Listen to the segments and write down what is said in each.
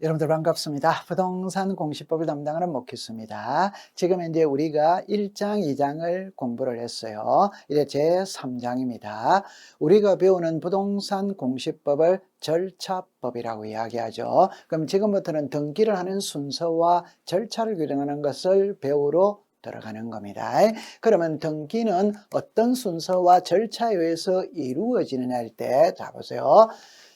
여러분들 반갑습니다. 부동산 공시법을 담당하는 목기수입니다. 지금 이제 우리가 1장, 2장을 공부를 했어요. 이제 제3장입니다. 우리가 배우는 부동산 공시법을 절차법이라고 이야기하죠. 그럼 지금부터는 등기를 하는 순서와 절차를 규정하는 것을 배우러 들어가는 겁니다. 그러면 등기는 어떤 순서와 절차에 의해서 이루어지느냐 할 때, 자 보세요.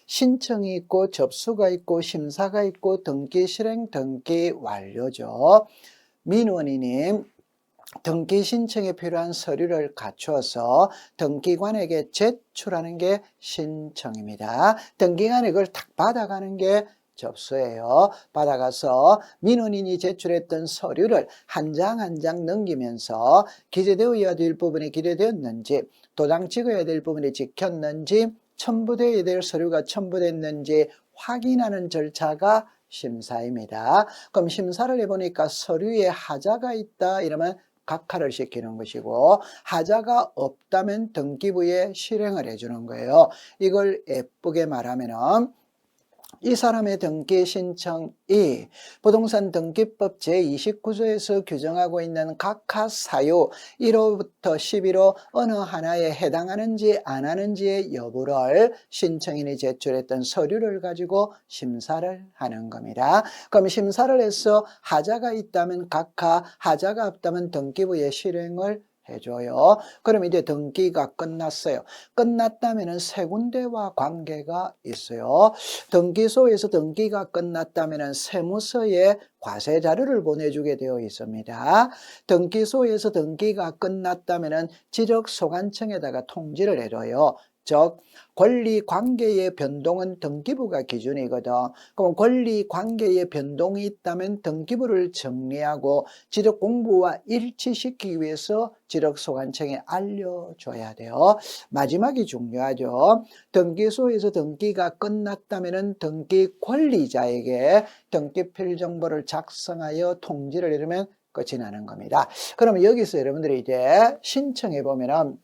신청이 있고 접수가 있고 심사가 있고 등기 실행 등기 완료죠. 민원인이 등기 신청에 필요한 서류를 갖추어서 등기관에게 제출하는 게 신청입니다. 등기관이 그걸 딱 받아가는 게 접수예요. 받아가서 민원인이 제출했던 서류를 한 장 한 장 넘기면서 기재되어야 될 부분이 기재되었는지, 도장 찍어야 될 부분이 찍혔는지, 첨부되어야 될 서류가 첨부됐는지 확인하는 절차가 심사입니다. 그럼 심사를 해보니까 서류에 하자가 있다 이러면 각하를 시키는 것이고, 하자가 없다면 등기부에 실행을 해주는 거예요. 이걸 예쁘게 말하면은 이 사람의 등기 신청이 부동산 등기법 제29조에서 규정하고 있는 각하 사유 1호부터 11호 어느 하나에 해당하는지 안 하는지의 여부를 신청인이 제출했던 서류를 가지고 심사를 하는 겁니다. 그럼 심사를 해서 하자가 있다면 각하, 하자가 없다면 등기부에 실행을 해줘요. 그럼 이제 등기가 끝났어요. 끝났다면 세 군데와 관계가 있어요. 등기소에서 등기가 끝났다면 세무서에 과세 자료를 보내주게 되어 있습니다. 등기소에서 등기가 끝났다면 지적소관청에다가 통지를 해줘요. 즉 권리관계의 변동은 등기부가 기준이거든. 그럼 권리관계의 변동이 있다면 등기부를 정리하고 지적공부와 일치시키기 위해서 지적소관청에 알려줘야 돼요. 마지막이 중요하죠. 등기소에서 등기가 끝났다면 등기 권리자에게 등기필 정보를 작성하여 통지를 해주면 끝이 나는 겁니다. 그러면 여기서 여러분들이 이제 신청해 보면은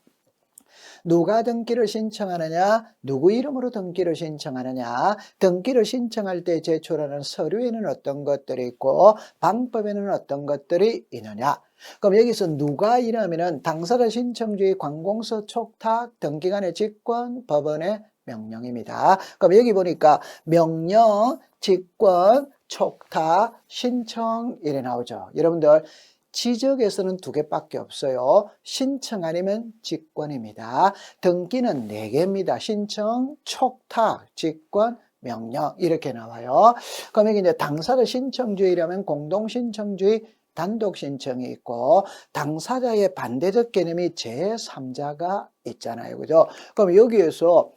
누가 등기를 신청하느냐, 누구 이름으로 등기를 신청하느냐, 등기를 신청할 때 제출하는 서류에는 어떤 것들이 있고 방법에는 어떤 것들이 있느냐. 그럼 여기서 누가 이라면은 당사자 신청주의, 관공서, 촉탁, 등기관의 직권, 법원의 명령입니다. 그럼 여기 보니까 명령, 직권, 촉탁, 신청 이래 나오죠. 여러분들 지적에서는 두 개밖에 없어요. 신청 아니면 직권입니다. 등기는 네 개입니다. 신청, 촉탁, 직권, 명령 이렇게 나와요. 그럼 여기 이제 당사자 신청주의라면 공동신청주의, 단독신청이 있고 당사자의 반대적 개념이 제3자가 있잖아요. 그죠? 그럼 여기에서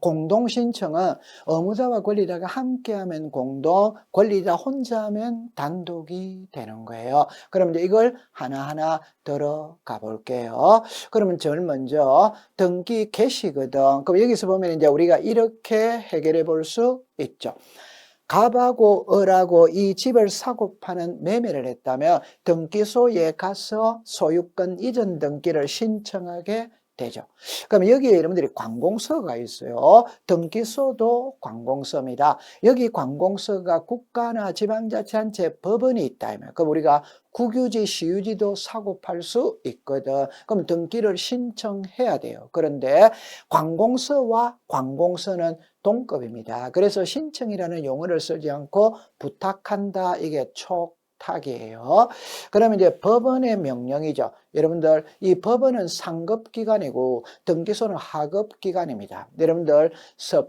공동신청은 의무자와 권리자가 함께하면 공동, 권리자 혼자 하면 단독이 되는 거예요. 그럼 이제 이걸 하나하나 들어가 볼게요. 그러면 제일 먼저 등기 개시거든. 그럼 여기서 보면 이제 우리가 이렇게 해결해 볼 수 있죠. 갑하고 을하고 이 집을 사고 파는 매매를 했다면 등기소에 가서 소유권 이전 등기를 신청하게 되죠. 그럼 여기에 여러분들이 관공서가 있어요. 등기소도 관공서입니다. 여기 관공서가 국가나 지방자치단체 법원이 있다. 그럼 우리가 국유지, 시유지도 사고 팔 수 있거든. 그럼 등기를 신청해야 돼요. 그런데 관공서와 관공서는 동급입니다. 그래서 신청이라는 용어를 쓰지 않고 부탁한다. 이게 촉탁이에요. 그러면 이제 법원의 명령이죠. 여러분들 이 법원은 상급기관이고 등기소는 하급기관입니다. 여러분들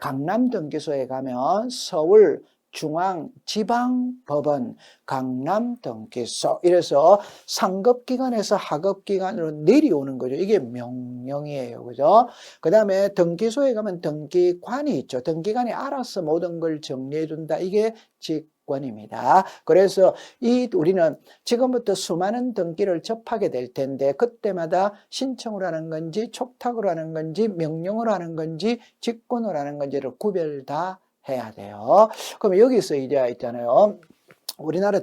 강남 등기소에 가면 서울 중앙지방법원, 강남등기소 이래서 상급기관에서 하급기관으로 내려오는 거죠. 이게 명령이에요. 그죠? 그 다음에 등기소에 가면 등기관이 있죠. 등기관이 알아서 모든 걸 정리해 준다. 이게 직권입니다. 그래서 우리는 지금부터 수많은 등기를 접하게 될 텐데 그때마다 신청을 하는 건지 촉탁으로 하는 건지 명령으로 하는 건지 직권으로 하는 건지를 구별 다 해야 돼요. 그럼 여기서 이제 있잖아요. 우리나라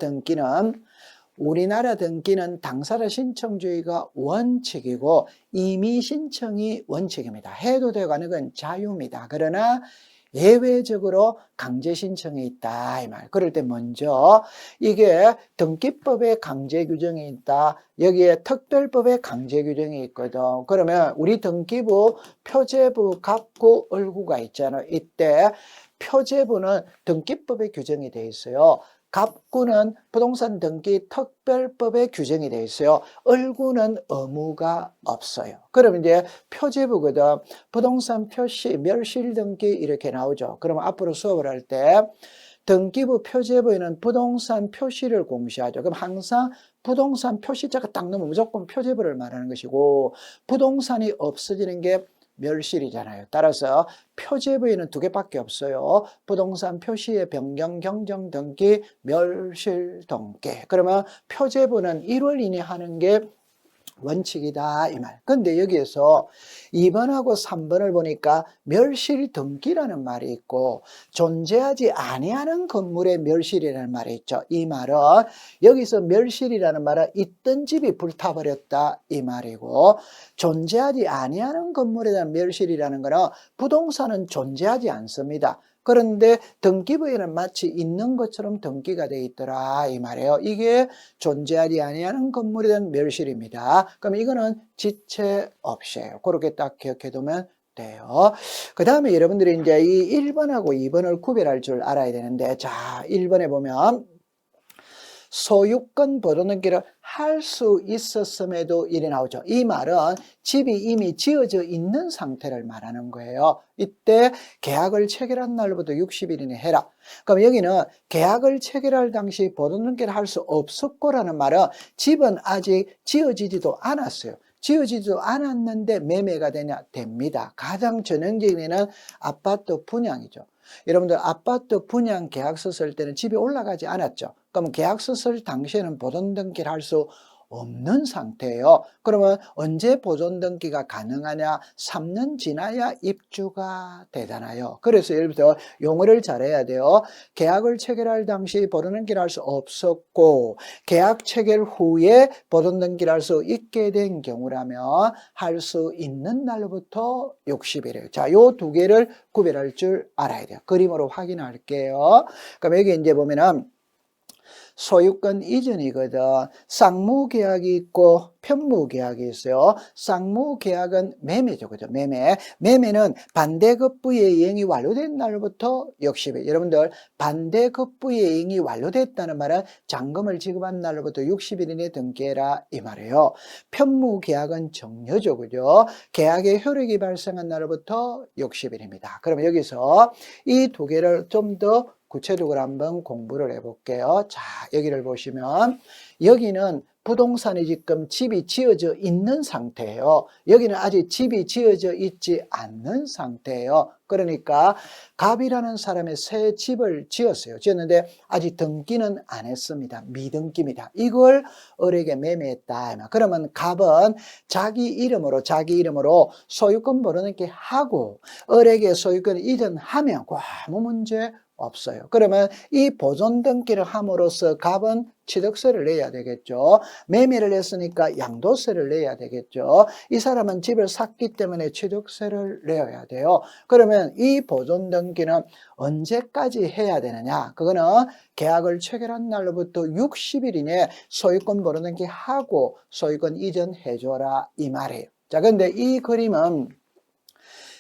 등기는 당사자 신청주의가 원칙이고 임의 신청이 원칙입니다. 해도 되고 하는 건 자유입니다. 그러나 예외적으로 강제 신청이 있다 이 말. 그럴 때 먼저 이게 등기법에 강제 규정이 있다. 여기에 특별법에 강제 규정이 있거든. 그러면 우리 등기부 표제부 갑구 을구가 있잖아. 이때 표제부는 등기법에 규정이 돼 있어요. 갑구는 부동산 등기 특별법에 규정이 돼 있어요. 을구는 의무가 없어요. 그러면 이제 표제부거든. 부동산 표시, 멸실 등기 이렇게 나오죠. 그러면 앞으로 수업을 할 때 등기부 표제부에는 부동산 표시를 공시하죠. 그럼 항상 부동산 표시자가 딱 넣으면 무조건 표제부를 말하는 것이고 부동산이 없어지는 게 멸실이잖아요. 따라서 표제부에는 두 개밖에 없어요. 부동산 표시의 변경, 경정 등기, 멸실 등기. 그러면 표제부는 1월 이내 하는 게 원칙이다 이 말. 근데 여기에서 2번하고 3번을 보니까 멸실 등기라는 말이 있고 존재하지 아니하는 건물의 멸실이라는 말이 있죠. 이 말은 여기서 멸실이라는 말은 있던 집이 불타버렸다 이 말이고 존재하지 아니하는 건물에 대한 멸실이라는 거는 부동산은 존재하지 않습니다. 그런데 등기부에는 마치 있는 것처럼 등기가 돼 있더라 이 말이에요. 이게 존재하지 아니하는 건물에 대한 멸실입니다. 그럼 이거는 지체 없이에요. 그렇게 딱 기억해 두면 돼요. 그 다음에 여러분들이 이제 이 1번하고 2번을 구별할 줄 알아야 되는데, 자, 1번에 보면 소유권 보존등기를 할 수 있었음에도 이래 나오죠. 이 말은 집이 이미 지어져 있는 상태를 말하는 거예요. 이때 계약을 체결한 날부터 60일 이내 해라. 그럼 여기는 계약을 체결할 당시 보존등기를 할 수 없었고라는 말은 집은 아직 지어지지도 않았어요. 지어지지도 않았는데 매매가 되냐? 됩니다. 가장 전형적인 예는 아파트 분양이죠. 여러분들 아파트 분양 계약서 쓸 때는 집이 올라가지 않았죠. 그럼 계약서 쓸 당시에는 보존등기를 할 수 없는 상태예요. 그러면 언제 보존등기가 가능하냐? 3년 지나야 입주가 되잖아요. 그래서 예를 들어 용어를 잘해야 돼요. 계약을 체결할 당시 보존등기를 할 수 없었고 계약 체결 후에 보존등기를 할 수 있게 된 경우라면 할 수 있는 날로부터 60일이에요. 자, 요 두 개를 구별할 줄 알아야 돼요. 그림으로 확인할게요. 그럼 여기 이제 보면은 소유권 이전이거든. 쌍무계약이 있고 편무계약이 있어요. 쌍무계약은 매매죠. 그죠? 매매. 매매는 반대급부의 이행이 완료된 날부터 60일. 여러분들 반대급부의 이행이 완료됐다는 말은 잔금을 지급한 날로부터 60일 이내 등기해라 이 말이에요. 편무계약은 정려죠. 그죠? 계약의 효력이 발생한 날로부터 60일입니다. 그럼 여기서 이 두 개를 좀 더 구체적으로 한번 공부를 해볼게요. 자, 여기를 보시면 여기는 부동산이 지금 집이 지어져 있는 상태예요. 여기는 아직 집이 지어져 있지 않는 상태예요. 그러니까 갑이라는 사람이 새 집을 지었어요. 지었는데 아직 등기는 안 했습니다. 미등기입니다. 이걸 을에게 매매했다. 그러면 갑은 자기 이름으로 소유권 벌어넣기 하고 을에게 소유권 이전하면 아무 문제 없어요. 그러면 이 보존 등기를 함으로써 갑은 취득세를 내야 되겠죠. 매매를 했으니까 양도세를 내야 되겠죠. 이 사람은 집을 샀기 때문에 취득세를 내야 돼요. 그러면 이 보존 등기는 언제까지 해야 되느냐? 그거는 계약을 체결한 날로부터 60일 이내 소유권 보존등기 하고 소유권 이전해 줘라 이 말이에요. 자, 근데 이 그림은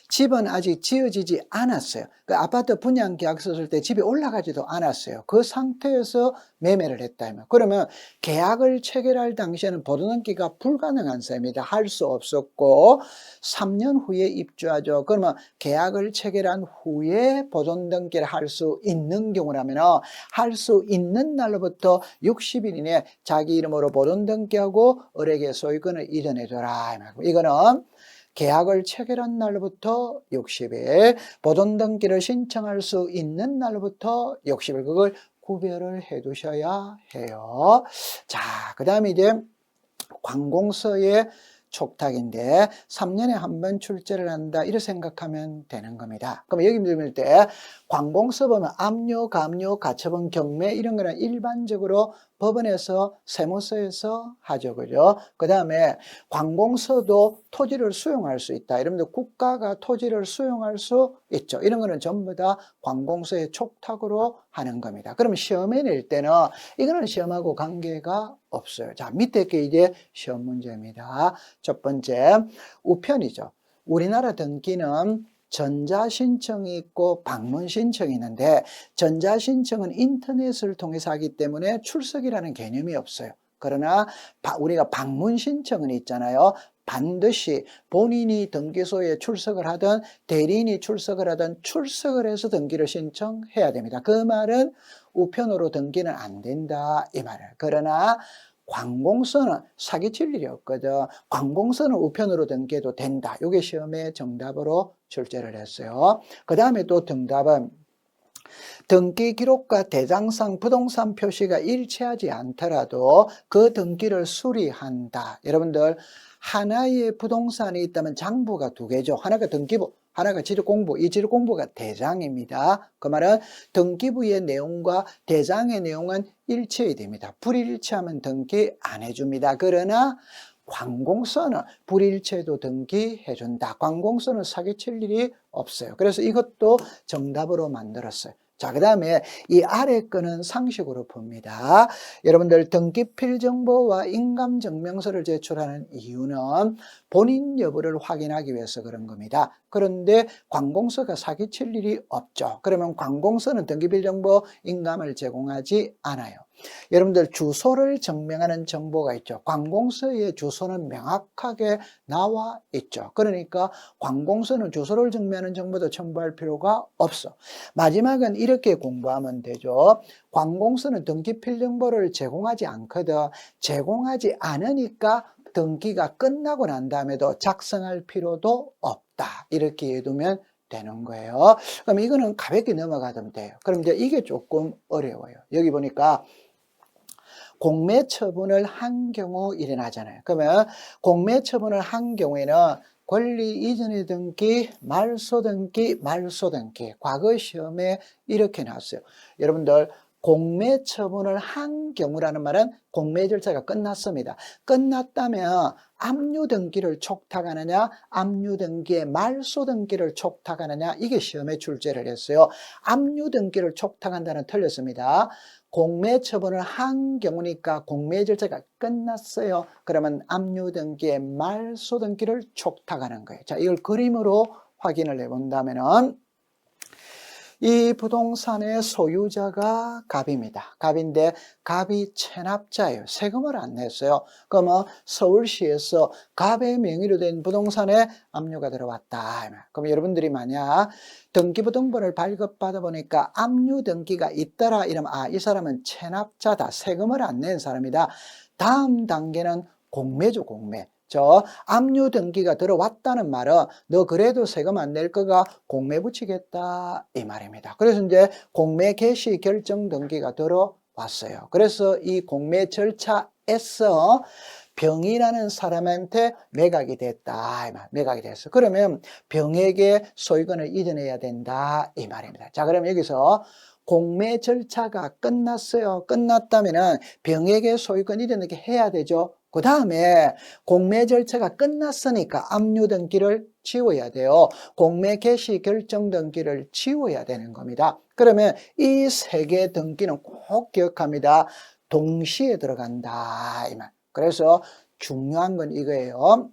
집은 아직 지어지지 않았어요. 그 아파트 분양 계약서 쓸 때 집이 올라가지도 않았어요. 그 상태에서 매매를 했다. 그러면 계약을 체결할 당시에는 보존등기가 불가능한 셈입니다. 할 수 없었고 3년 후에 입주하죠. 그러면 계약을 체결한 후에 보존등기를 할 수 있는 경우라면 할 수 있는 날로부터 60일 이내 자기 이름으로 보존등기하고 을에게 소유권을 이전해줘라. 이거는 계약을 체결한 날부터 60일, 보존등기를 신청할 수 있는 날부터 60일, 그걸 구별을 해 두셔야 해요. 자, 그 다음에 이제 관공서의 촉탁인데 3년에 한 번 출제를 한다 이렇게 생각하면 되는 겁니다. 그럼 여기 들을 때 관공서 보면 압류, 감류, 가처분, 경매 이런 거는 일반적으로 법원에서 세무서에서 하죠. 그죠? 그 다음에 관공서도 토지를 수용할 수 있다. 여러분들 국가가 토지를 수용할 수 있죠. 이런 거는 전부 다 관공서의 촉탁으로 하는 겁니다. 그러면 시험에 낼 때는 이거는 시험하고 관계가 없어요. 자, 밑에 게 이제 시험 문제입니다. 첫 번째, 우편이죠. 우리나라 등기는 전자신청이 있고 방문신청이 있는데 전자신청은 인터넷을 통해서 하기 때문에 출석이라는 개념이 없어요. 그러나 우리가 방문신청은 있잖아요. 반드시 본인이 등기소에 출석을 하든 대리인이 출석을 하든 출석을 해서 등기를 신청해야 됩니다. 그 말은 우편으로 등기는 안 된다 이 말이에요. 그러나 관공서는 사기칠 일이 없거든. 관공서는 우편으로 등기해도 된다. 이게 시험에 정답으로 출제를 했어요. 그 다음에 또 정답은 등기 기록과 대장상 부동산 표시가 일치하지 않더라도 그 등기를 수리한다. 여러분들 하나의 부동산이 있다면 장부가 두 개죠. 하나가 등기부, 하나가 지르공부. 이 지르공부가 대장입니다. 그 말은 등기부의 내용과 대장의 내용은 일치해야 됩니다. 불일치하면 등기 안 해줍니다. 그러나 관공서는 불일치해도 등기해준다. 관공서는 사기칠 일이 없어요. 그래서 이것도 정답으로 만들었어요. 자, 그 다음에 이 아래 거는 상식으로 봅니다. 여러분들 등기필 정보와 인감증명서를 제출하는 이유는 본인 여부를 확인하기 위해서 그런 겁니다. 그런데 관공서가 사기칠 일이 없죠. 그러면 관공서는 등기필 정보, 인감을 제공하지 않아요. 여러분들 주소를 증명하는 정보가 있죠. 관공서의 주소는 명확하게 나와 있죠. 그러니까 관공서는 주소를 증명하는 정보도 첨부할 필요가 없어. 마지막은 이렇게 공부하면 되죠. 관공서는 등기필 정보를 제공하지 않거든. 제공하지 않으니까 등기가 끝나고 난 다음에도 작성할 필요도 없다. 이렇게 해두면 되는 거예요. 그럼 이거는 가볍게 넘어가면 돼요. 그럼 이제 이게 조금 어려워요. 여기 보니까 공매 처분을 한 경우 일어나잖아요. 그러면 공매 처분을 한 경우에는 권리 이전의 등기, 말소 등기, 말소 등기. 과거 시험에 이렇게 나왔어요. 여러분들 공매 처분을 한 경우라는 말은 공매 절차가 끝났습니다. 끝났다면 압류 등기를 촉탁하느냐, 압류 등기의 말소 등기를 촉탁하느냐, 이게 시험에 출제를 했어요. 압류 등기를 촉탁한다는 틀렸습니다. 공매 처분을 한 경우니까 공매 절차가 끝났어요. 그러면 압류 등기의 말소 등기를 촉탁하는 거예요. 자, 이걸 그림으로 확인을 해본다면은 이 부동산의 소유자가 갑입니다. 갑인데 갑이 체납자예요. 세금을 안 냈어요. 그러면 서울시에서 갑의 명의로 된 부동산에 압류가 들어왔다. 그럼 여러분들이 만약 등기부 등본을 발급받아 보니까 압류 등기가 있더라 이러면 이 사람은 체납자다. 세금을 안 낸 사람이다. 다음 단계는 공매죠. 공매. 압류 등기가 들어왔다는 말은 너 그래도 세금 안 낼 거가 공매 붙이겠다 이 말입니다. 그래서 이제 공매 개시 결정 등기가 들어왔어요. 그래서 이 공매 절차에서 병이라는 사람한테 매각이 됐다 이 말. 매각이 됐어. 그러면 병에게 소유권을 이전해야 된다 이 말입니다. 자, 그럼 여기서 공매 절차가 끝났어요. 끝났다면은 병에게 소유권 이전하게 해야 되죠. 그 다음에 공매 절차가 끝났으니까 압류 등기를 지워야 돼요. 공매 개시 결정 등기를 지워야 되는 겁니다. 그러면 이 세 개 등기는 꼭 기억합니다. 동시에 들어간다 이 말. 그래서 중요한 건 이거예요.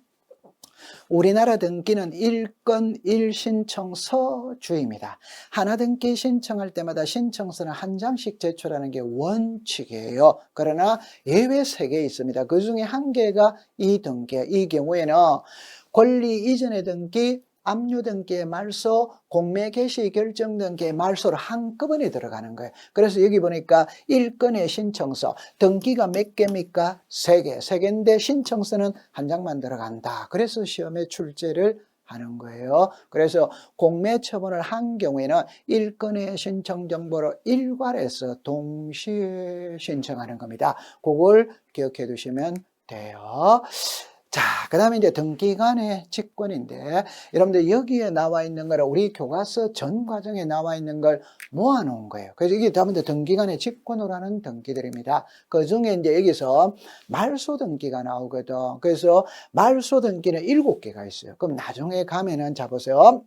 우리나라 등기는 일건 일신청서주의입니다. 하나 등기 신청할 때마다 신청서는 한 장씩 제출하는 게 원칙이에요. 그러나 예외 3개 있습니다. 그 중에 한 개가 이 등기예요. 이 경우에는 권리 이전의 등기, 압류 등기의 말소, 공매 개시 결정 등기의 말소로 한꺼번에 들어가는 거예요. 그래서 여기 보니까 1건의 신청서, 등기가 몇 개입니까? 3개. 3개인데 신청서는 한 장만 들어간다. 그래서 시험에 출제를 하는 거예요. 그래서 공매 처분을 한 경우에는 1건의 신청 정보를 일괄해서 동시에 신청하는 겁니다. 그걸 기억해 두시면 돼요. 자, 그 다음에 이제 등기간의 직권인데, 여러분들 여기에 나와 있는 거를 우리 교과서 전 과정에 나와 있는 걸 모아놓은 거예요. 그래서 이게 여러분들 등기간의 직권으로 하는 등기들입니다. 그 중에 이제 여기서 말소 등기가 나오거든. 그래서 말소 등기는 7개가 있어요. 그럼 나중에 가면은, 자, 보세요.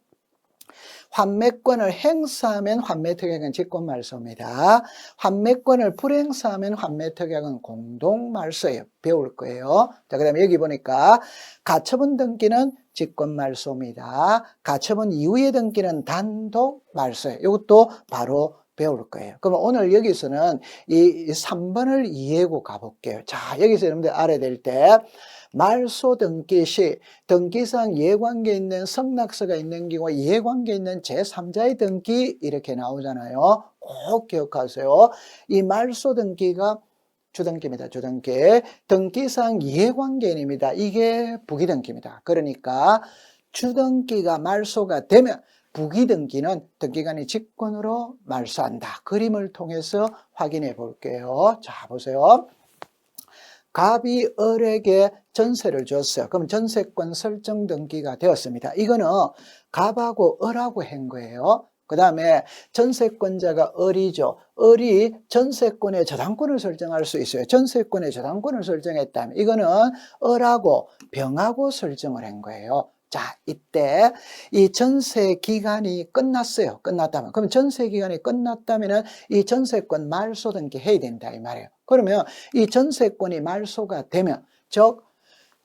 환매권을 행사하면 환매특약은 직권말소입니다. 환매권을 불행사하면 환매특약은 공동말소예요. 배울 거예요. 자, 그 다음에 여기 보니까 가처분 등기는 직권말소입니다. 가처분 이후의 등기는 단독말소예요. 이것도 바로 배울 거예요. 그럼 오늘 여기서는 이 3번을 이해하고 가볼게요. 자, 여기서 여러분들 알아야 될 때, 말소 등기 시 등기상 이해관계 있는 성낙서가 있는 경우 이해관계 있는 제3자의 등기 이렇게 나오잖아요. 꼭 기억하세요. 이 말소 등기가 주등기입니다. 주등기. 등기상 이해관계인입니다. 이게 부기등기입니다. 그러니까 주등기가 말소가 되면 부기등기는 등기관이 직권으로 말소한다. 그림을 통해서 확인해 볼게요. 자, 보세요. 갑이 을에게 전세를 줬어요. 그럼 전세권 설정 등기가 되었습니다. 이거는 갑하고 을하고 한 거예요. 그 다음에 전세권자가 을이죠. 을이 전세권의 저당권을 설정할 수 있어요. 전세권의 저당권을 설정했다면 이거는 을하고 병하고 설정을 한 거예요. 자, 이때 이 전세 기간이 끝났어요. 끝났다면. 그럼 전세 기간이 끝났다면 이 전세권 말소 등기 해야 된다 이 말이에요. 그러면 이 전세권이 말소가 되면, 즉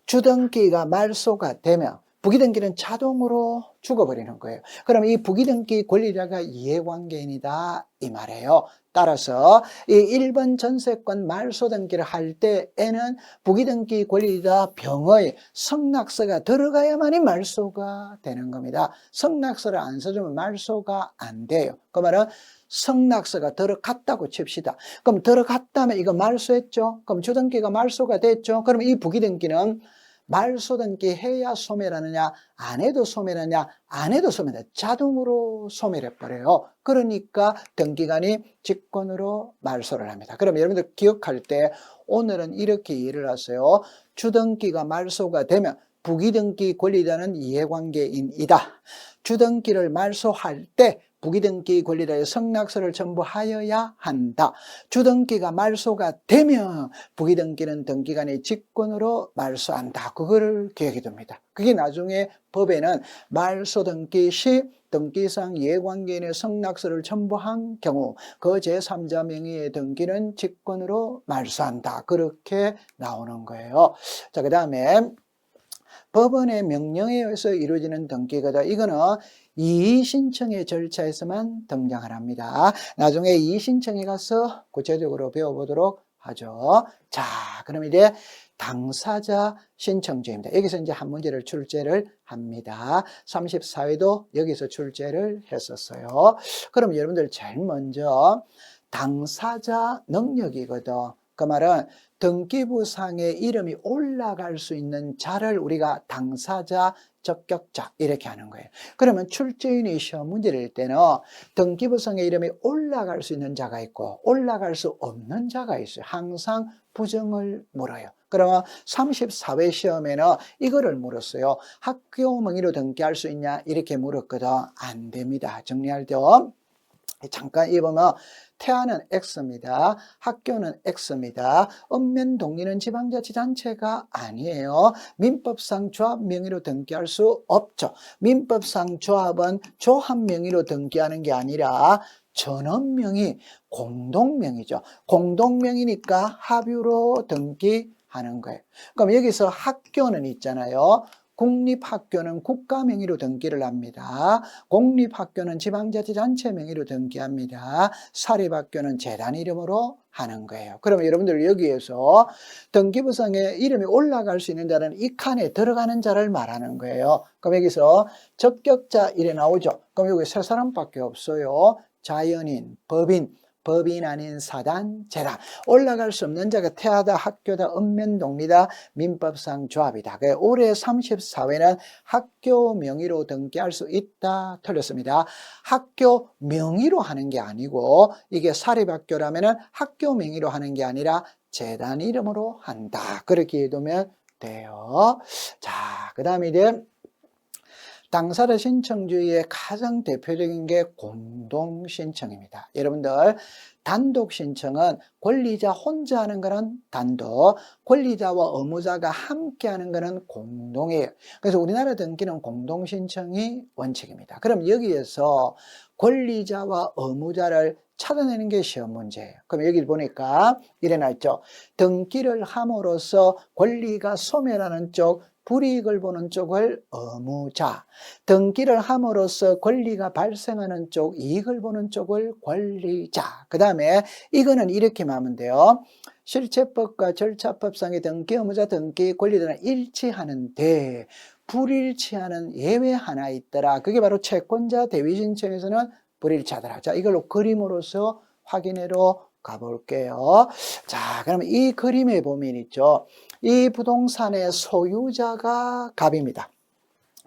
주등기가 말소가 되면 부기등기는 자동으로 죽어버리는 거예요. 그럼 이 부기등기 권리자가 이해관계인이다 이 말이에요. 따라서 이 1번 전세권 말소 등기를 할 때에는 부기등기 권리자 병의 성낙서가 들어가야만이 말소가 되는 겁니다. 성낙서를 안 써주면 말소가 안 돼요. 그 말은 성낙서가 들어갔다고 칩시다. 그럼 들어갔다면 이거 말소했죠? 그럼 주등기가 말소가 됐죠? 그럼 이 부기등기는 말소 등기 해야 소멸하느냐, 안 해도 소멸하느냐, 안 해도 소멸해. 자동으로 소멸해 버려요. 그러니까 등기관이 직권으로 말소를 합니다. 그럼 여러분들 기억할 때 오늘은 이렇게 이해를 하세요. 주등기가 말소가 되면 부기등기 권리자는 이해관계인이다. 주등기를 말소할 때 부기등기 권리자의 성낙서를 첨부하여야 한다. 주등기가 말소가 되면 부기등기는 등기관의 직권으로 말소한다. 그거를 기억해 둡니다. 그게 나중에 법에는 말소 등기 시 등기상 이해관계인의 성낙서를 첨부한 경우 그 제3자 명의의 등기는 직권으로 말소한다. 그렇게 나오는 거예요. 자, 그 다음에 법원의 명령에 의해서 이루어지는 등기거다. 이거는 이의신청의 절차에서만 등장을 합니다. 나중에 이의신청에 가서 구체적으로 배워보도록 하죠. 자, 그럼 이제 당사자 신청주입니다. 여기서 이제 한 문제를 출제를 합니다. 34회도 여기서 출제를 했었어요. 그럼 여러분들 제일 먼저 당사자 능력이거든. 그 말은 등기부상에 이름이 올라갈 수 있는 자를 우리가 당사자 적격자 이렇게 하는 거예요. 그러면 출제인이 시험 문제를 낼 때는 등기부상에 이름이 올라갈 수 있는 자가 있고 올라갈 수 없는 자가 있어요. 항상 부정을 물어요. 그러면 34회 시험에는 이거를 물었어요. 학교 명의로 등기할 수 있냐 이렇게 물었거든. 안 됩니다. 정리할 때 잠깐 이 보면 태아는 X입니다. 학교는 X입니다. 읍면 동리는 지방자치단체가 아니에요. 민법상 조합 명의로 등기할 수 없죠. 민법상 조합은 조합 명의로 등기하는 게 아니라 전원명의, 공동명의죠. 공동명의니까 합의로 등기하는 거예요. 그럼 여기서 학교는 있잖아요. 국립학교는 국가 명의로 등기를 합니다. 공립학교는 지방자치단체 명의로 등기합니다. 사립학교는 재단 이름으로 하는 거예요. 그러면 여러분들 여기에서 등기부상에 이름이 올라갈 수 있는 자는 이 칸에 들어가는 자를 말하는 거예요. 그럼 여기서 적격자 이래 나오죠. 그럼 여기 세 사람밖에 없어요. 자연인, 법인 아닌 사단, 재단. 올라갈 수 없는 자가 태아다, 학교다, 읍면동리다, 민법상 조합이다. 올해 34회는 학교 명의로 등기할 수 있다. 틀렸습니다. 학교 명의로 하는 게 아니고 이게 사립학교라면 학교 명의로 하는 게 아니라 재단 이름으로 한다. 그렇게 해두면 돼요. 자, 그 다음에 이제 당사자 신청주의의 가장 대표적인 게 공동신청입니다. 여러분들 단독 신청은 권리자 혼자 하는 거는 단독, 권리자와 의무자가 함께 하는 거는 공동이에요. 그래서 우리나라 등기는 공동신청이 원칙입니다. 그럼 여기에서 권리자와 의무자를 찾아내는 게 시험 문제예요. 그럼 여기 보니까 이래 놨죠. 등기를 함으로써 권리가 소멸하는 쪽, 불이익을 보는 쪽을 의무자, 등기를 함으로써 권리가 발생하는 쪽, 이익을 보는 쪽을 권리자. 그 다음에 이거는 이렇게 하면 돼요. 실체법과 절차법상의 등기 의무자 등기 권리자는 일치하는데 불일치하는 예외 하나 있더라. 그게 바로 채권자 대위 신청에서는 불일치하더라. 자, 이걸로 그림으로서 확인하러 가볼게요. 자, 그러면 이 그림에 보면 있죠. 이 부동산의 소유자가 갑입니다.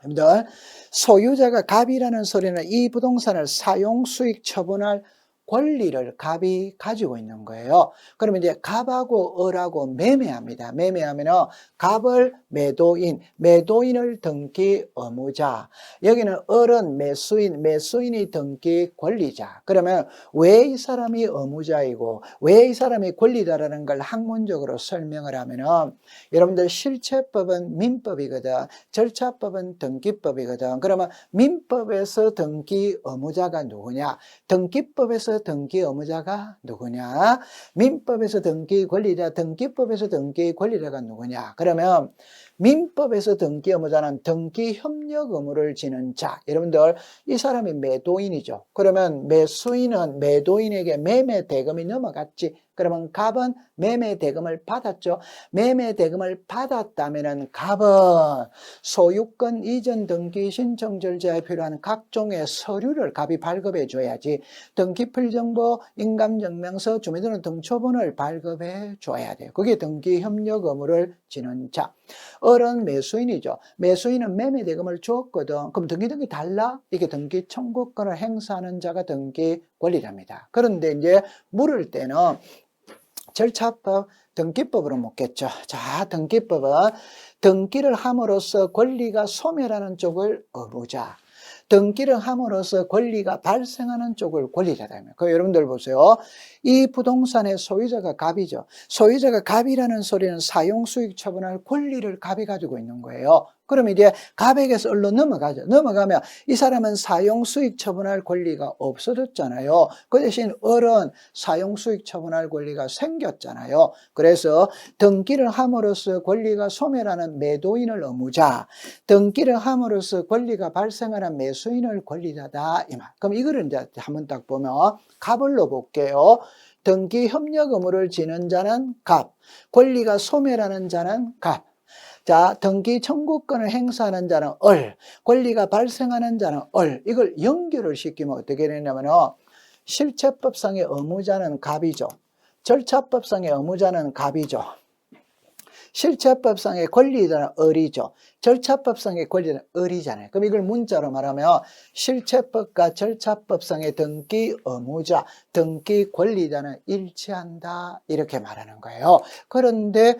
여러분들, 소유자가 갑이라는 소리는 이 부동산을 사용 수익 처분할 권리를 갑이 가지고 있는 거예요. 그러면 이제 갑하고 을하고 매매합니다. 매매하면은 갑을 매도인, 매도인을 등기 의무자, 여기는 을은 매수인, 매수인이 등기 권리자. 그러면 왜 이 사람이 의무자이고 왜 이 사람이 권리자라는 걸 학문적으로 설명을 하면은 여러분들 실체법은 민법이거든, 절차법은 등기법이거든. 그러면 민법에서 등기 의무자가 누구냐, 등기법에서 등기 의무자가 누구냐, 민법에서 등기 권리자, 등기법에서 등기 권리자가 누구냐. 그러면 민법에서 등기 의무자는 등기 협력 의무를 지는 자. 여러분들 이 사람이 매도인이죠. 그러면 매수인은 매도인에게 매매 대금이 넘어갔지. 그러면 갑은 매매 대금을 받았죠. 매매 대금을 받았다면은 갑은 소유권 이전 등기 신청 절차에 필요한 각종의 서류를 갑이 발급해 줘야지. 등기필정보, 인감증명서, 주민등록 등초본을 발급해 줘야 돼요. 그게 등기 협력 의무를 지는 자. 을은 매수인이죠. 매수인은 매매 대금을 줬거든. 그럼 등기 달라? 이게 등기 청구권을 행사하는 자가 등기 권리자입니다. 그런데 이제 물을 때는 절차법, 등기법으로 묻겠죠. 자, 등기법은 등기를 함으로써 권리가 소멸하는 쪽을 의무자, 등기를 함으로써 권리가 발생하는 쪽을 권리자다. 그 여러분들 보세요. 이 부동산의 소유자가 갑이죠. 소유자가 갑이라는 소리는 사용 수익 처분할 권리를 갑이 가지고 있는 거예요. 그러면 이제 갑에게서 을로 넘어가죠. 넘어가면 이 사람은 사용 수익 처분할 권리가 없어졌잖아요. 그 대신 을은 사용 수익 처분할 권리가 생겼잖아요. 그래서 등기를 함으로써 권리가 소멸하는 매도인을 의무자, 등기를 함으로써 권리가 발생하는 매수인을 권리자다, 이 말. 그럼 이거를 이제 한번 딱 보면 갑을로 볼게요. 등기 협력 의무를 지는 자는 갑, 권리가 소멸하는 자는 갑. 자, 등기 청구권을 행사하는 자는 을, 권리가 발생하는 자는 을. 이걸 연결을 시키면 어떻게 되냐면 실체법상의 의무자는 갑이죠. 절차법상의 의무자는 갑이죠. 실체법상의 권리자는 을이죠. 절차법상의 권리자는 을이잖아요. 그럼 이걸 문자로 말하면 실체법과 절차법상의 등기 의무자, 등기 권리자는 일치한다, 이렇게 말하는 거예요. 그런데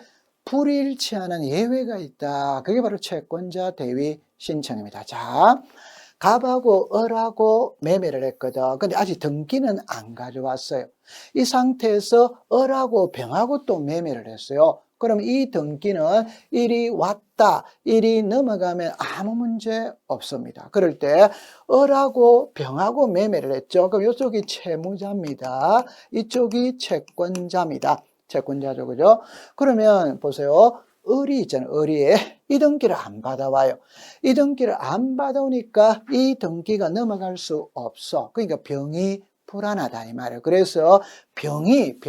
불일치하는 예외가 있다. 그게 바로 채권자 대위 신청입니다. 자, 갑하고 을하고 매매를 했거든. 근데 아직 등기는 안 가져왔어요. 이 상태에서 을하고 병하고 또 매매를 했어요. 그럼 이 등기는 일이 왔다, 일이 넘어가면 아무 문제 없습니다. 그럴 때 을하고 병하고 매매를 했죠. 그럼 이쪽이 채무자입니다. 이쪽이 채권자입니다. 채권자죠, 그죠? 그러면 보세요. 을이 있잖아요. 을이 이 등기를 안 받아와요. 이 등기를 안 받아오니까 이 등기가 넘어갈 수 없어. 그러니까 병이 불안하다, 이 말이에요. 그래서 병이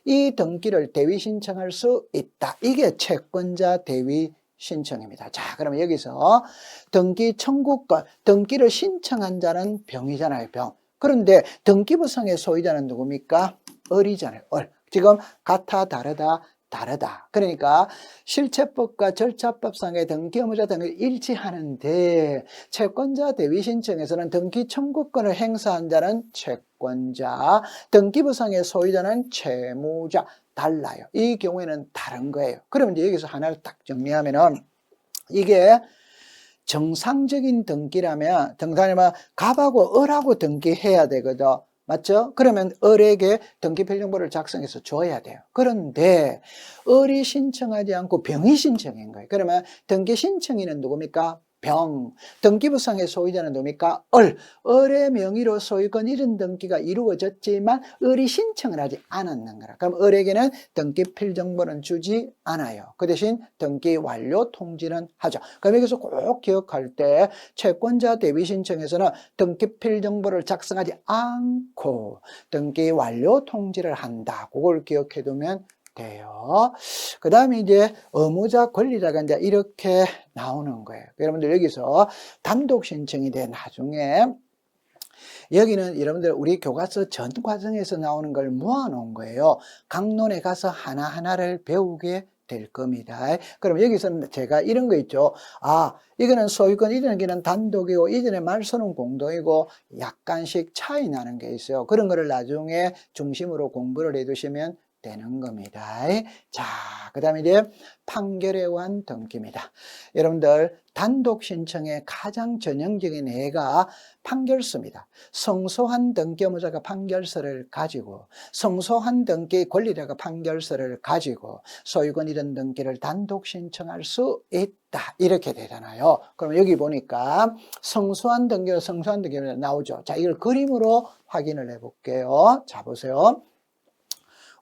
이 등기를 대위 신청할 수 있다. 이게 채권자 대위 신청입니다. 자, 그러면 여기서 등기 청구권, 등기를 신청한 자는 병이잖아요, 병. 그런데 등기부상의 소유자는 누굽니까? 을이잖아요, 을. 지금 같아, 다르다, 다르다. 그러니까 실체법과 절차법상의 등기 의무자 등을 일치하는데 채권자 대위 신청에서는 등기 청구권을 행사한 자는 채권자, 등기부상의 소유자는 채무자, 달라요. 이 경우에는 다른 거예요. 그러면 이제 여기서 하나를 딱 정리하면은 이게 정상적인 등기라면 등산이면 갑하고 을하고 등기해야 되거든. 맞죠? 그러면 을에게 등기필정보를 작성해서 줘야 돼요. 그런데 을이 신청하지 않고 병이 신청한 거예요. 그러면 등기 신청인은 누굽니까? 병. 등기부상의 소유자는 누굽니까? 을. 을의 명의로 소유권 이전 등기가 이루어졌지만 을이 신청을 하지 않았는 거라. 그럼 을에게는 등기필정보는 주지 않아요. 그 대신 등기 완료 통지는 하죠. 그럼 여기서 꼭 기억할 때 채권자 대위 신청에서는 등기필정보를 작성하지 않고 등기 완료 통지를 한다. 그걸 기억해 두면 돼요. 그 다음에 이제 의무자 권리자가 이제 이렇게 나오는 거예요. 여러분들 여기서 단독 신청이 돼 나중에 여기는 여러분들 우리 교과서 전 과정에서 나오는 걸 모아놓은 거예요. 강론에 가서 하나하나를 배우게 될 겁니다. 그럼 여기서는 제가 이런 거 있죠. 이거는 소유권 이전기는 단독이고 이전의 말소는 공동이고 약간씩 차이 나는 게 있어요. 그런 거를 나중에 중심으로 공부를 해 두시면 되는 겁니다. 자, 그 다음에 이제 판결에 의한 등기입니다. 여러분들 단독 신청의 가장 전형적인 예가 판결서입니다. 성소한 등기 의무자가 판결서를 가지고 성소한 등기 권리자가 판결서를 가지고 소유권 이전 등기를 단독 신청할 수 있다. 이렇게 되잖아요. 그럼 여기 보니까 성소한 등기와 성소한 등기가 나오죠. 자, 이걸 그림으로 확인을 해 볼게요. 자, 보세요.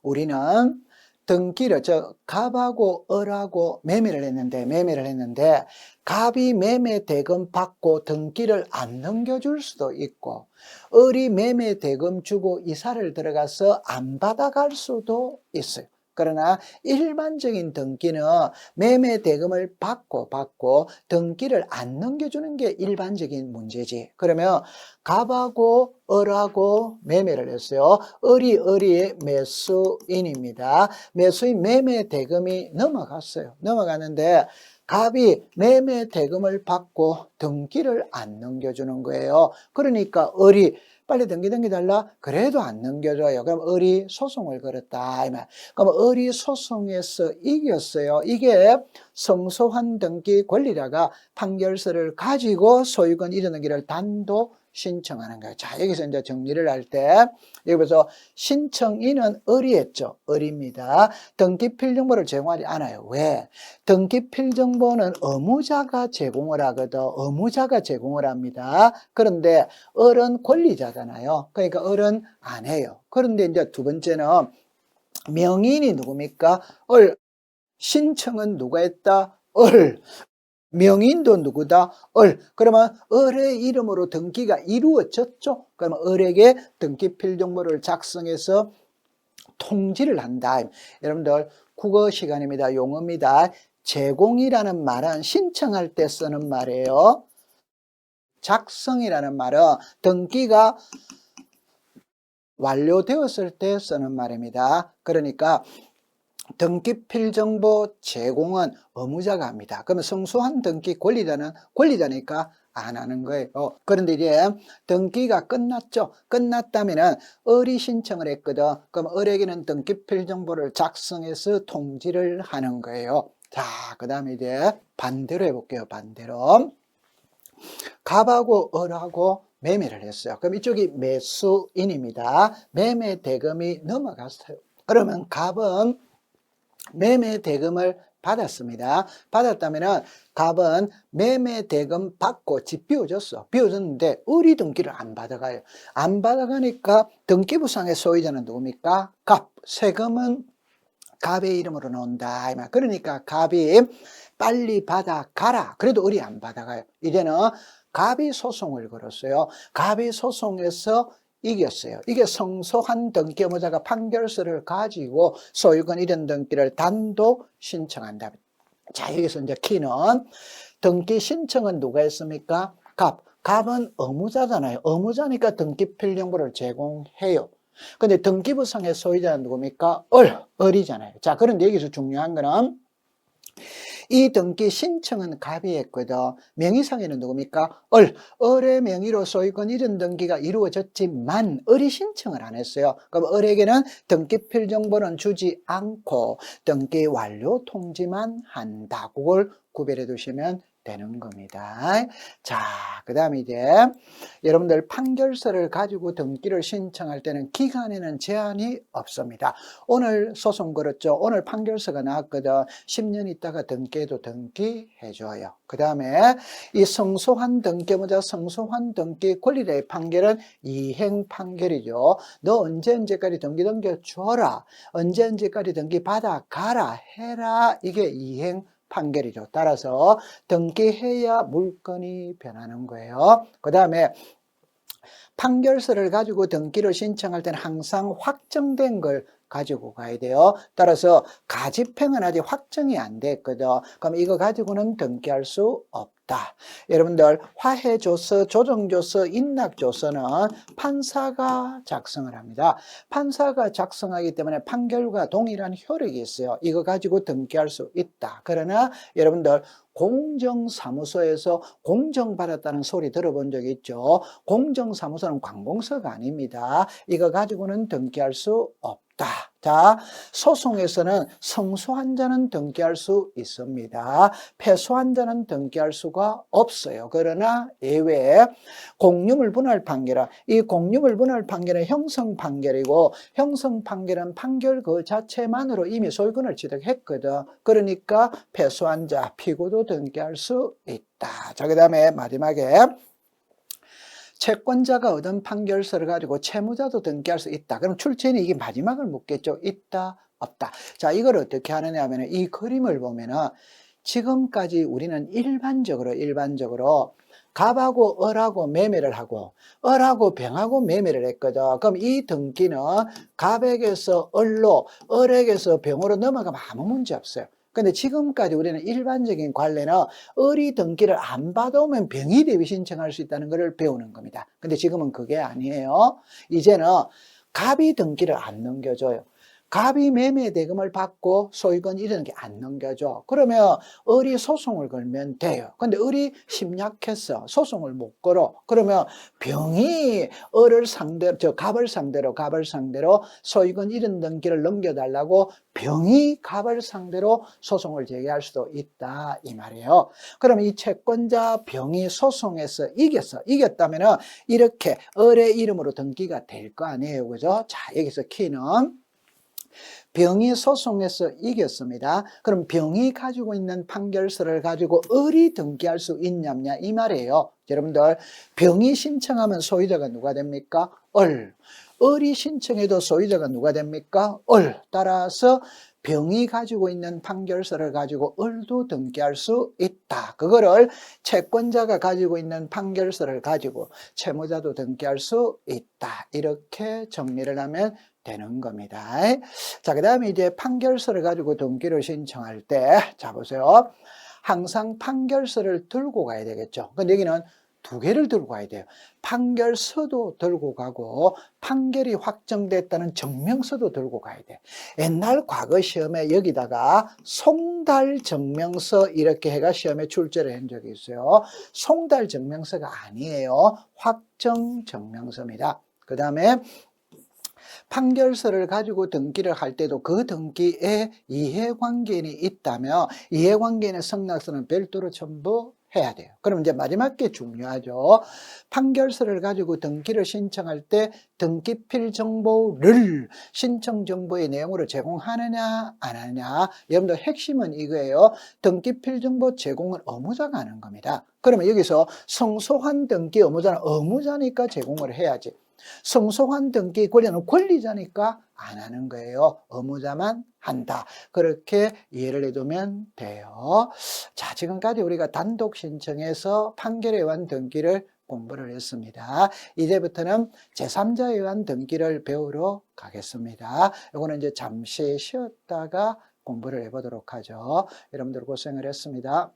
우리는 등기를 갑하고 을하고 매매를 했는데 갑이 매매 대금 받고 등기를 안 넘겨줄 수도 있고 을이 매매 대금 주고 이사를 들어가서 안 받아갈 수도 있어요. 그러나 일반적인 등기는 매매 대금을 받고 등기를 안 넘겨주는 게 일반적인 문제지. 그러면 갑하고 을하고 매매를 했어요. 을이 매수인입니다. 매수인 매매 대금이 넘어갔어요. 넘어가는데 갑이 매매 대금을 받고 등기를 안 넘겨주는 거예요. 그러니까 을이 빨리 등기 달라? 그래도 안 넘겨줘요. 그럼 을이 소송을 걸었다. 그럼 을이 소송에서 이겼어요. 이게 성소환 등기 권리자가 판결서를 가지고 소유권 이전 등기를 단독 신청하는 거예요. 자, 여기서 이제 정리를 할 때, 여기서 신청인은 을이 했죠. 을입니다. 등기필정보를 제공하지 않아요. 왜? 등기필정보는 의무자가 제공을 하거든. 의무자가 제공을 합니다. 그런데 을은 권리자잖아요. 그러니까 을은 안 해요. 그런데 이제 두 번째는 명인이 누굽니까? 을. 신청은 누가 했다? 을. 명인도 누구다? 을. 그러면 을의 이름으로 등기가 이루어졌죠? 그러면 을에게 등기필정보를 작성해서 통지를 한다. 여러분들 국어 시간입니다. 용어입니다. 제공이라는 말은 신청할 때 쓰는 말이에요. 작성이라는 말은 등기가 완료되었을 때 쓰는 말입니다. 그러니까 등기필정보 제공은 의무자가 합니다. 그러면 성소한 등기 권리자니까 안 하는 거예요. 그런데 이제 등기가 끝났죠. 끝났다면은 을이 신청을 했거든. 그럼 을에게는 등기필정보를 작성해서 통지를 하는 거예요. 자, 그 다음에 이제 반대로 해볼게요. 반대로. 갑하고 을하고 매매를 했어요. 그럼 이쪽이 매수인입니다. 매매 대금이 넘어갔어요. 그러면 갑은 매매 대금을 받았습니다. 받았다면 갑은 매매 대금 받고 집 비워줬어. 비워줬는데 을이 등기를 안 받아가요. 안 받아가니까 등기부상의 소유자는 누굽니까? 갑. 세금은 갑의 이름으로 나온다. 그러니까 갑이 빨리 받아가라. 그래도 을이 안 받아가요. 이제는 갑이 소송을 걸었어요. 갑이 소송에서 이겼어요. 이게 성소한 등기 의무자가 판결서를 가지고 소유권 이전 등기를 단독 신청한다. 자, 여기서 이제 키는 등기 신청은 누가 했습니까? 갑. 갑은 의무자잖아요. 의무자니까 등기필정보를 제공해요. 근데 등기부상의 소유자는 누굽니까? 을이잖아요. 자, 그런데 여기서 중요한 거는 이 등기 신청은 갑이 했거든. 명의상에는 누굽니까? 을의 명의로 소유권 이전 등기가 이루어졌지만 을이 신청을 안 했어요. 그럼 을에게는 등기 필정보는 주지 않고 등기 완료 통지만 한다. 그걸 구별해 두시면 되는 겁니다. 자, 그 다음에 이제 여러분들 판결서를 가지고 등기를 신청할 때는 기간에는 제한이 없습니다. 오늘 소송 걸었죠. 오늘 판결서가 나왔거든. 10년 있다가 등기해도 등기해줘요. 그 다음에 이 성소환 등기보다 성소환 등기 권리자의 판결은 이행 판결이죠. 너 언제까지 등기 넘겨줘라. 언제까지 등기 받아가라. 해라. 이게 이행 판결이죠. 따라서 등기해야 물건이 변하는 거예요. 그 다음에 판결서를 가지고 등기를 신청할 때는 항상 확정된 걸 가지고 가야 돼요. 따라서 가집행은 아직 확정이 안 됐거든. 그럼 이거 가지고는 등기할 수 없다. 여러분들 화해조서, 조정조서, 인락조서는 판사가 작성을 합니다. 판사가 작성하기 때문에 판결과 동일한 효력이 있어요. 이거 가지고 등기할 수 있다. 그러나 여러분들 공정사무소에서 공정받았다는 소리 들어본 적 있죠? 공정사무소는 관공서가 아닙니다. 이거 가지고는 등기할 수 없다. 자, 소송에서는 성소한 자는 등기할 수 있습니다. 패소한 자는 등기할 수가 없어요. 그러나 예외에 공유물 분할 판결은 이 공유물 분할 판결은 형성 판결이고 형성 판결은 판결 그 자체만으로 이미 소유권을 취득했거든. 그러니까 패소한 자, 피고도 등기할 수 있다. 자, 그 다음에 마지막에 채권자가 얻은 판결서를 가지고 채무자도 등기할 수 있다. 그럼 출제인이 이게 마지막을 묻겠죠. 있다, 없다. 자, 이걸 어떻게 하느냐 하면 이 그림을 보면은 지금까지 우리는 일반적으로 갑하고 을하고 매매를 하고 을하고 병하고 매매를 했거든. 그럼 이 등기는 갑에게서 을로, 을에게서 병으로 넘어가면 아무 문제 없어요. 근데 지금까지 우리는 일반적인 관례는 을이 등기를 안 받아오면 병이 대비 신청할 수 있다는 것을 배우는 겁니다. 근데 지금은 그게 아니에요. 이제는 갑이 등기를 안 넘겨줘요. 갑이 매매 대금을 받고 소유권 이런 게 안 넘겨줘. 그러면 을이 소송을 걸면 돼요. 근데 을이 심약했어. 소송을 못 걸어. 그러면 병이 을을 상대로, 갑을 상대로 소유권 이런 등기를 넘겨달라고 병이 갑을 상대로 소송을 제기할 수도 있다. 이 말이에요. 그러면 이 채권자 병이 소송에서 이겼어. 이겼다면 이렇게 을의 이름으로 등기가 될 거 아니에요. 그죠? 자, 여기서 키는 병이 소송에서 이겼습니다. 그럼 병이 가지고 있는 판결서를 가지고 을이 등기할 수 있냐 이 말이에요. 여러분들 병이 신청하면 소유자가 누가 됩니까? 을. 을이 신청해도 소유자가 누가 됩니까? 을. 따라서 병이 가지고 있는 판결서를 가지고 을도 등기할 수 있다. 그거를 채권자가 가지고 있는 판결서를 가지고 채무자도 등기할 수 있다. 이렇게 정리를 하면 되는 겁니다. 자, 그 다음에 이제 판결서를 가지고 등기를 신청할 때, 자, 보세요. 항상 판결서를 들고 가야 되겠죠. 근데 여기는 두 개를 들고 가야 돼요. 판결서도 들고 가고 판결이 확정됐다는 증명서도 들고 가야 돼. 옛날 과거 시험에 여기다가 송달 증명서 이렇게 해가 시험에 출제를 한 적이 있어요. 송달 증명서가 아니에요. 확정 증명서입니다. 그 다음에 판결서를 가지고 등기를 할 때도 그 등기에 이해관계인이 있다면 이해관계인의 성락서는 별도로 첨부 해야 돼요. 그럼 이제 마지막 게 중요하죠. 판결서를 가지고 등기를 신청할 때 등기필 정보를 신청 정보의 내용으로 제공하느냐 안 하느냐. 여러분들 핵심은 이거예요. 등기필 정보 제공은 의무자가 하는 겁니다. 그러면 여기서 성소환 등기 의무자는 의무자니까 제공을 해야지. 성소환 등기 권리는 권리자니까 안 하는 거예요. 의무자만 한다. 그렇게 이해를 해두면 돼요. 자, 지금까지 우리가 단독 신청해서 판결에 의한 등기를 공부를 했습니다. 이제부터는 제3자에 의한 등기를 배우러 가겠습니다. 이거는 이제 잠시 쉬었다가 공부를 해보도록 하죠. 여러분들 고생을 했습니다.